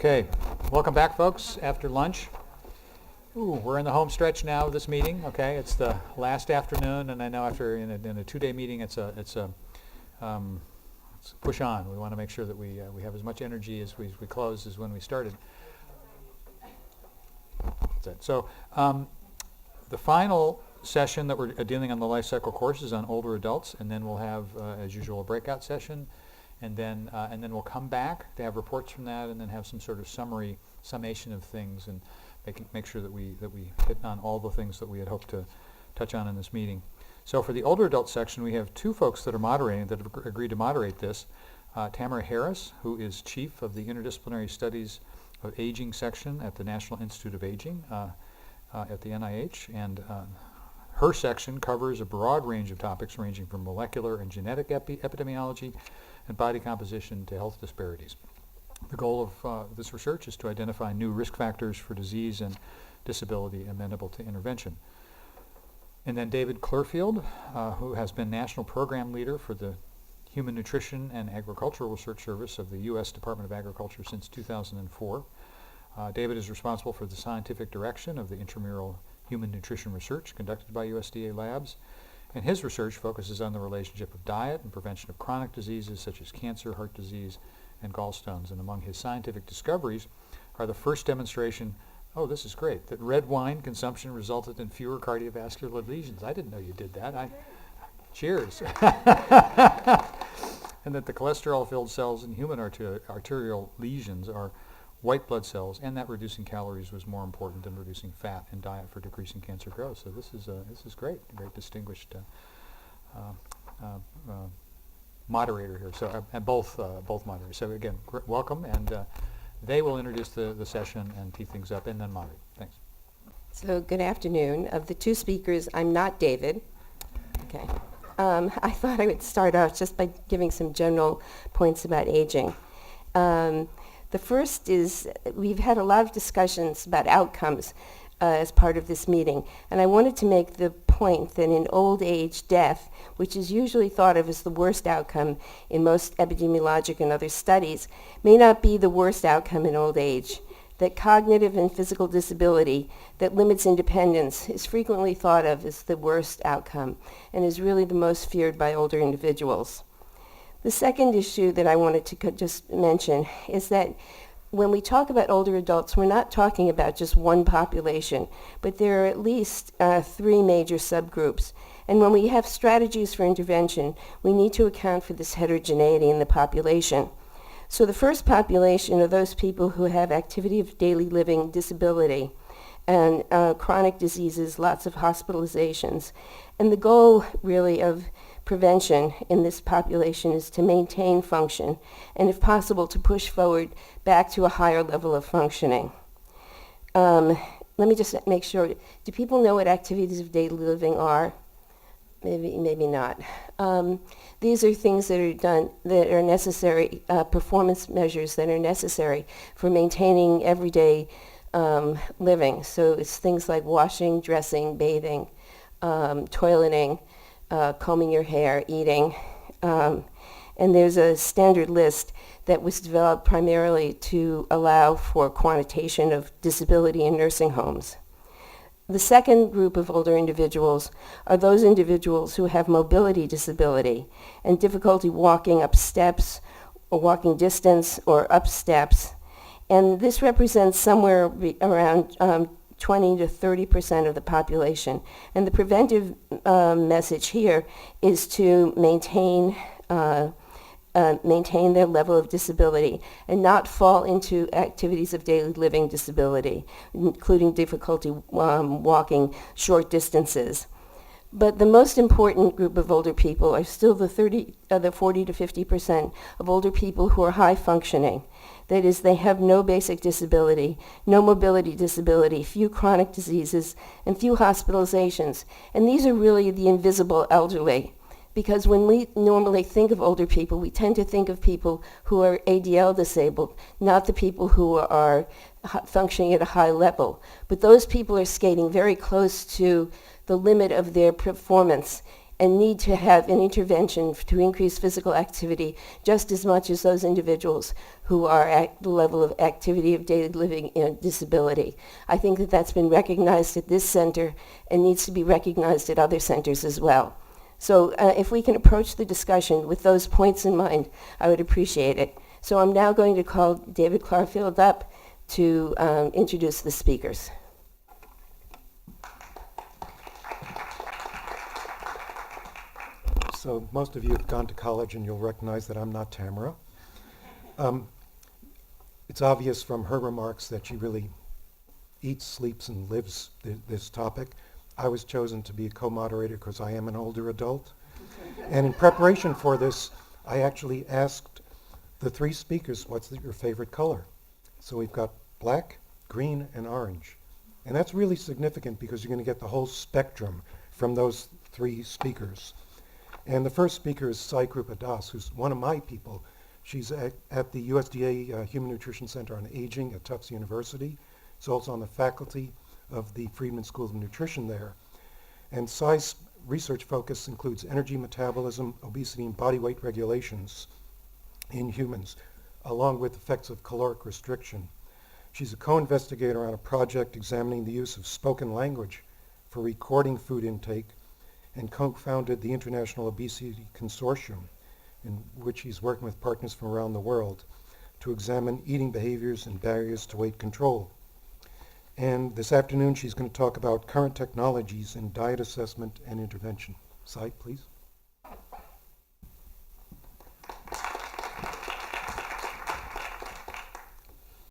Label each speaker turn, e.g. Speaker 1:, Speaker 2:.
Speaker 1: Okay, welcome back, folks, after lunch. Ooh, we're in the home stretch now of this meeting. Okay, it's the last afternoon, and I know after in a two-day meeting, it's push on. We want to make sure that we have as much energy as we close as when we started. That's it. So the final session that we're dealing on the life cycle course is on older adults, and then we'll have, as usual, a breakout session. And then we'll come back to have reports from that, and then have some sort of summation of things, and make sure that we hit on all the things that we had hoped to touch on in this meeting. So for the older adult section, we have two folks that are moderating, that have agreed to moderate this. Tamara Harris, who is chief of the Interdisciplinary Studies of Aging section at the National Institute of Aging at the NIH, and her section covers a broad range of topics ranging from molecular and genetic epidemiology and body composition to health disparities. The goal of this research is to identify new risk factors for disease and disability amenable to intervention. And then David Klurfeld, who has been National Program Leader for the Human Nutrition and Agricultural Research Service of the U.S. Department of Agriculture since 2004. David is responsible for the scientific direction of the intramural human nutrition research conducted by USDA labs. And his research focuses on the relationship of diet and prevention of chronic diseases such as cancer, heart disease, and gallstones. And among his scientific discoveries are the first demonstration, oh, this is great, that red wine consumption resulted in fewer cardiovascular lesions. I didn't know you did that. Cheers. And that the cholesterol-filled cells in human arterial lesions are white blood cells, and that reducing calories was more important than reducing fat in diet for decreasing cancer growth. So this is great, a great distinguished moderator here. So and both moderators. So again, welcome, and they will introduce the session and tee things up, and then moderate. Thanks.
Speaker 2: So good afternoon. Of the two speakers, I'm not David. Okay. I thought I would start out just by giving some general points about aging. The first is we've had a lot of discussions about outcomes as part of this meeting, and I wanted to make the point that in old age death, which is usually thought of as the worst outcome in most epidemiologic and other studies, may not be the worst outcome in old age. That cognitive and physical disability that limits independence is frequently thought of as the worst outcome and is really the most feared by older individuals. The second issue that I wanted to just mention is that when we talk about older adults, we're not talking about just one population, but there are at least three major subgroups. And when we have strategies for intervention, we need to account for this heterogeneity in the population. So the first population are those people who have activity of daily living disability and chronic diseases, lots of hospitalizations. And the goal really of prevention in this population is to maintain function and, if possible, to push forward back to a higher level of functioning. Let me just make sure, do people know what activities of daily living are? Maybe not. These are things that are done that are necessary, performance measures that are necessary for maintaining everyday living. So it's things like washing, dressing, bathing, toileting, combing your hair, eating. And there's a standard list that was developed primarily to allow for quantitation of disability in nursing homes. The second group of older individuals are those individuals who have mobility disability and difficulty walking up steps or walking distance or up steps. And this represents somewhere around 20 to 30% of the population. And the preventive message here is to maintain their level of disability and not fall into activities of daily living disability, including difficulty walking short distances. But the most important group of older people are still the 40 to 50% of older people who are high functioning. That is, they have no basic disability, no mobility disability, few chronic diseases, and few hospitalizations. And these are really the invisible elderly. Because when we normally think of older people, we tend to think of people who are ADL disabled, not the people who are functioning at a high level. But those people are skating very close to the limit of their performance and need to have an intervention to increase physical activity just as much as those individuals who are at the level of activity of daily living in a disability. I think that that's been recognized at this center and needs to be recognized at other centers as well. So if we can approach the discussion with those points in mind, I would appreciate it. So I'm now going to call David Klurfeld up to introduce the speakers.
Speaker 3: So most of you have gone to college and you'll recognize that I'm not Tamara. It's obvious from her remarks that she really eats, sleeps, and lives this topic. I was chosen to be a co-moderator because I am an older adult. And in preparation for this, I actually asked the three speakers, what's your favorite color? So we've got black, green, and orange. And that's really significant because you're going to get the whole spectrum from those three speakers. And the first speaker is Sai Krupa Das, who's one of my people. She's at the USDA Human Nutrition Center on Aging at Tufts University. She's also on the faculty of the Friedman School of Nutrition there. And Sai's research focus includes energy metabolism, obesity, and body weight regulations in humans, along with effects of caloric restriction. She's a co-investigator on a project examining the use of spoken language for recording food intake, and co-founded the International Obesity Consortium, in which he's working with partners from around the world to examine eating behaviors and barriers to weight control. And this afternoon she's going to talk about current technologies in diet assessment and intervention. Sai, please.